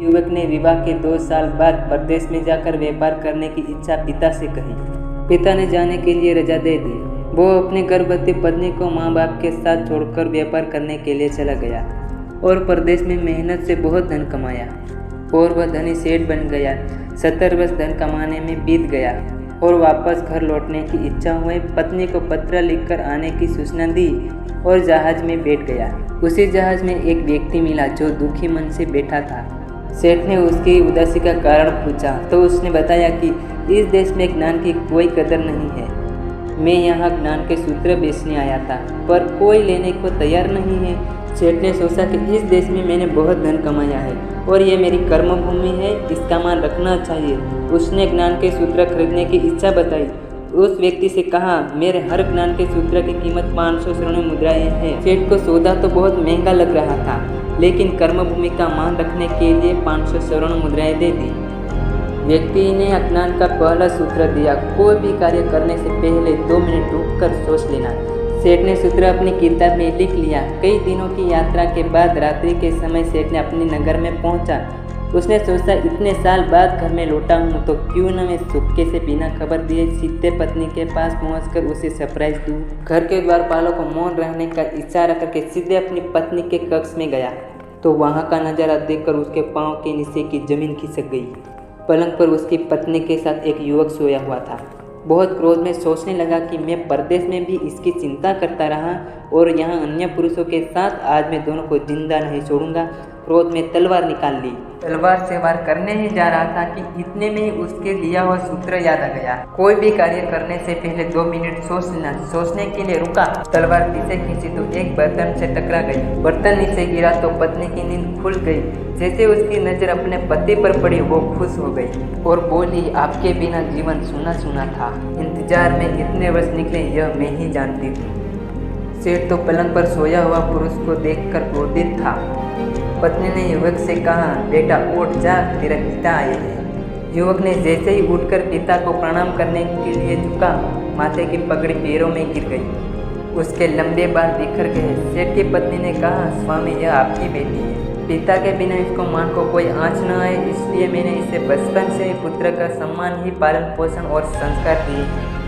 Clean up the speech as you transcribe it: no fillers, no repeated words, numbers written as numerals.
युवक ने विवाह के 2 साल बाद प्रदेश में जाकर व्यापार करने की इच्छा पिता से कही। पिता ने जाने के लिए रजा दे दी। वो अपनी गर्भवती पत्नी को माँ बाप के साथ छोड़कर व्यापार करने के लिए चला गया और प्रदेश में मेहनत से बहुत धन कमाया और वह धनी सेठ बन गया। 70 वर्ष धन कमाने में बीत गया और वापस घर लौटने की इच्छा हुई। पत्नी को पत्र लिखकर आने की सूचना दी और जहाज में बैठ गया। उसी जहाज में एक व्यक्ति मिला जो दुखी मन से बैठा था। सेठ ने उसकी उदासी का कारण पूछा तो उसने बताया कि इस देश में ज्ञान की कोई कदर नहीं है। मैं यहाँ ज्ञान के सूत्र बेचने आया था पर कोई लेने को तैयार नहीं है। सेठ ने सोचा कि इस देश में मैंने बहुत धन कमाया है और ये मेरी कर्म भूमि है, इसका मान रखना चाहिए। उसने ज्ञान के सूत्र खरीदने की इच्छा बताई। उस व्यक्ति से कहा, मेरे हर ज्ञान के सूत्र की कीमत 500 स्वर्ण मुद्राएं हैं। सेठ को सौदा तो बहुत महंगा लग रहा था, लेकिन कर्म भूमि का मान रखने के लिए 500 स्वर्ण मुद्राएं दे दी। व्यक्ति ने ज्ञान का पहला सूत्र दिया, कोई भी कार्य करने से पहले 2 मिनट रुककर सोच लेना। सेठ ने सूत्र अपनी किताब में लिख लिया। कई दिनों की यात्रा के बाद रात्रि के समय सेठ ने अपने नगर में पहुंचा। उसने सोचा, इतने साल बाद घर में लौटा हूँ तो क्यों न मैं चुपके से बिना खबर दिए सीधे पत्नी के पास पहुंचकर उसे सरप्राइज दूँ। घर के द्वारपालों को मौन रहने का इशारा करके सीधे अपनी पत्नी के कक्ष में गया तो वहाँ का नज़ारा देखकर उसके पाँव के नीचे की जमीन खिसक गई। पलंग पर उसकी पत्नी के साथ एक युवक सोया हुआ था। बहुत क्रोध में सोचने लगा कि मैं परदेश में भी इसकी चिंता करता रहा और यहाँ अन्य पुरुषों के साथ आज मैं दोनों को जिंदा नहीं छोड़ूंगा। क्रोध में तलवार निकाल ली। तलवार से वार करने ही जा रहा था कि इतने में ही उसके लिया हुआ सूत्र याद आ गया। कोई भी कार्य करने से पहले 2 मिनट सोच लेना। सोचने के लिए रुका, तलवार पीछे खींची तो एक बर्तन से टकरा गई। बर्तन नीचे गिरा तो पत्नी की नींद खुल गई। जैसे उसकी नजर अपने पति पर पड़ी वो खुश हो गई और बोली, आपके बिना जीवन सूना सूना था। इंतजार में इतने वर्ष निकले यह मैं ही जानती हूँ। सेठ तो पलंग पर सोया हुआ पुरुष को देखकर क्रोधित था। पत्नी ने युवक से कहा, बेटा उठ जा, तेरा पिता आए हैं। युवक ने जैसे ही उठकर पिता को प्रणाम करने के लिए झुका, माथे की पगड़ी पैरों में गिर गई। उसके लंबे बाल बिखर गए। सेठ की पत्नी ने कहा, स्वामी यह आपकी बेटी है। पिता के बिना इसको मान को कोई आँच न आए, इसलिए मैंने इसे बचपन से पुत्र का सम्मान ही पालन पोषण और संस्कार दिए।